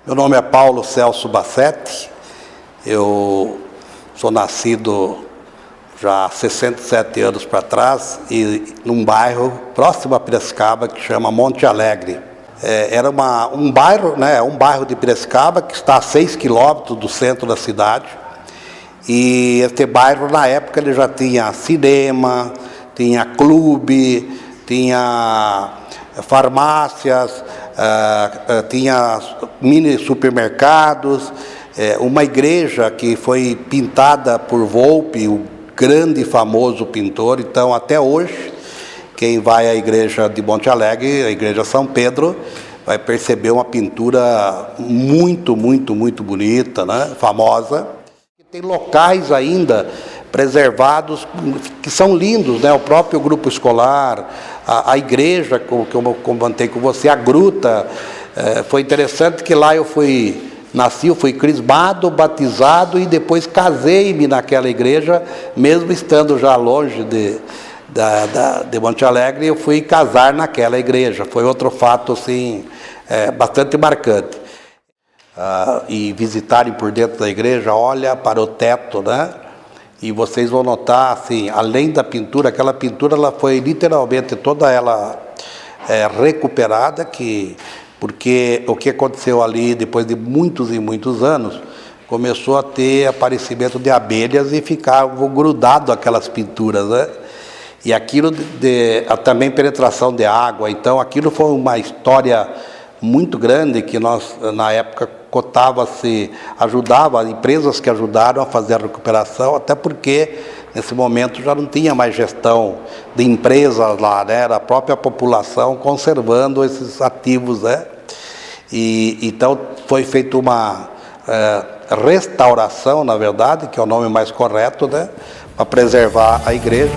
Meu nome é Paulo Celso Bassetti, eu sou nascido já há 67 anos para trás e num bairro próximo a Piracicaba que chama Monte Alegre. Era um bairro de Piracicaba que está a 6 quilômetros do centro da cidade. E este bairro, na época, ele já tinha cinema, tinha clube, tinha farmácias, tinha mini supermercados, uma igreja que foi pintada por Volpi, o grande e famoso pintor. Então, até hoje, quem vai à igreja de Monte Alegre, a igreja São Pedro, vai perceber uma pintura muito, muito, muito bonita, né? Famosa. Tem locais ainda preservados que são lindos, né? O próprio grupo escolar, a igreja, que eu comentei com você, a gruta. Foi interessante que lá eu fui crismado, batizado e depois casei-me naquela igreja, mesmo estando já longe de Monte Alegre, eu fui casar naquela igreja. Foi outro fato assim, bastante marcante. E visitarem por dentro da igreja, olha para o teto, né? E vocês vão notar, assim, além da pintura, aquela pintura ela foi literalmente toda ela recuperada, porque o que aconteceu ali, depois de muitos e muitos anos, começou a ter aparecimento de abelhas e ficavam grudadas aquelas pinturas, né? E aquilo também penetração de água. Então aquilo foi uma história muito grande que nós, na época, ajudava empresas que ajudaram a fazer a recuperação, até porque nesse momento já não tinha mais gestão de empresas lá, né? Era a própria população conservando esses ativos, né? E então foi feita uma restauração, na verdade, que é o nome mais correto, né? Para preservar a igreja.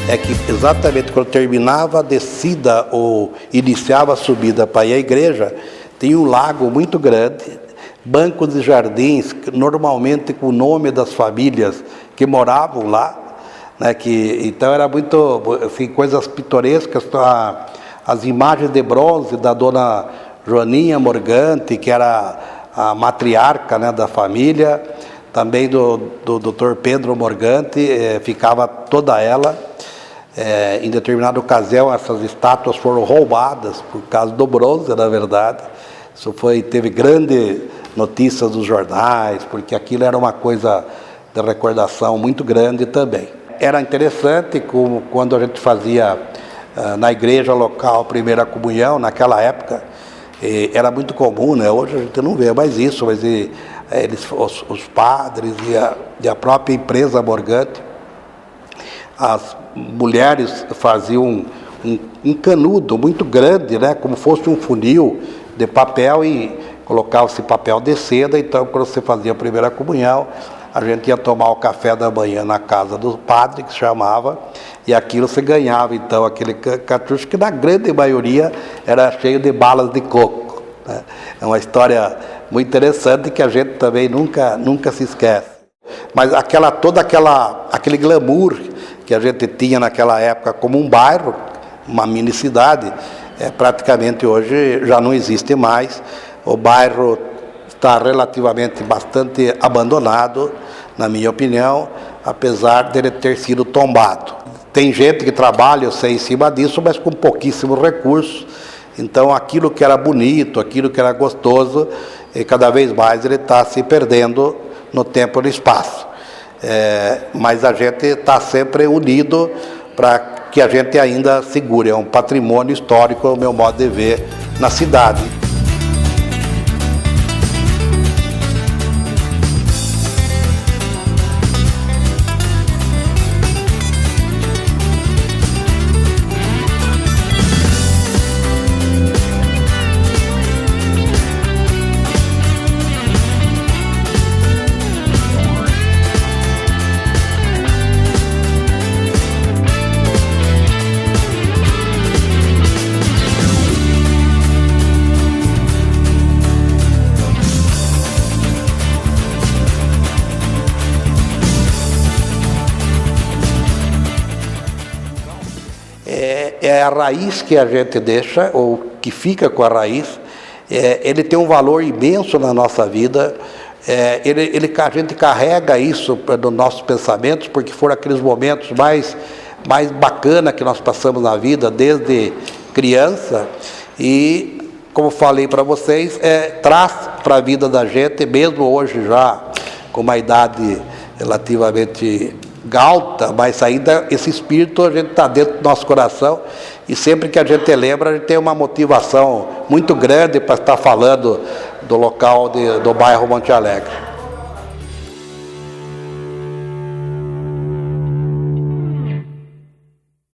É que exatamente quando terminava a descida ou iniciava a subida para ir à igreja, tinha um lago muito grande, bancos e jardins, normalmente com o nome das famílias que moravam lá, né? Então era muito, assim, coisas pitorescas. As imagens de bronze da dona Joaninha Morgante, que era a matriarca, né, da família, também do Dr. Pedro Morgante, ficava toda ela. Em determinada ocasião, essas estátuas foram roubadas por causa do bronze, na verdade. Isso teve grande notícia dos jornais, porque aquilo era uma coisa de recordação muito grande também. Era interessante quando a gente fazia na igreja local a primeira comunhão, naquela época, era muito comum, né? Hoje a gente não vê mais isso, mas os padres e a própria empresa Morgante, as mulheres faziam um canudo muito grande, né? Como fosse um funil de papel, e colocava-se papel de seda. Então, quando você fazia a primeira comunhão, a gente ia tomar o café da manhã na casa do padre, que se chamava, e aquilo você ganhava, então, aquele cartucho que na grande maioria era cheio de balas de coco, né? É uma história muito interessante que a gente também nunca se esquece. Mas aquele glamour que a gente tinha naquela época como um bairro, uma mini cidade, praticamente hoje já não existe mais. O bairro está relativamente bastante abandonado, na minha opinião, apesar de ele ter sido tombado. Tem gente que trabalha, eu sei, em cima disso, mas com pouquíssimos recursos. Então aquilo que era bonito, aquilo que era gostoso, cada vez mais ele está se perdendo no tempo e no espaço. Mas a gente está sempre unido para que a gente ainda segure. É um patrimônio histórico, é o meu modo de ver, na cidade. é a raiz que a gente deixa, ou que fica com a raiz. Ele tem um valor imenso na nossa vida. A gente carrega isso nos nossos pensamentos, porque foram aqueles momentos mais bacanas que nós passamos na vida, desde criança, e, como falei para vocês, traz para a vida da gente, mesmo hoje já com uma idade relativamente alta, mas ainda esse espírito a gente está dentro do nosso coração, e sempre que a gente lembra, a gente tem uma motivação muito grande para estar falando do local do bairro Monte Alegre.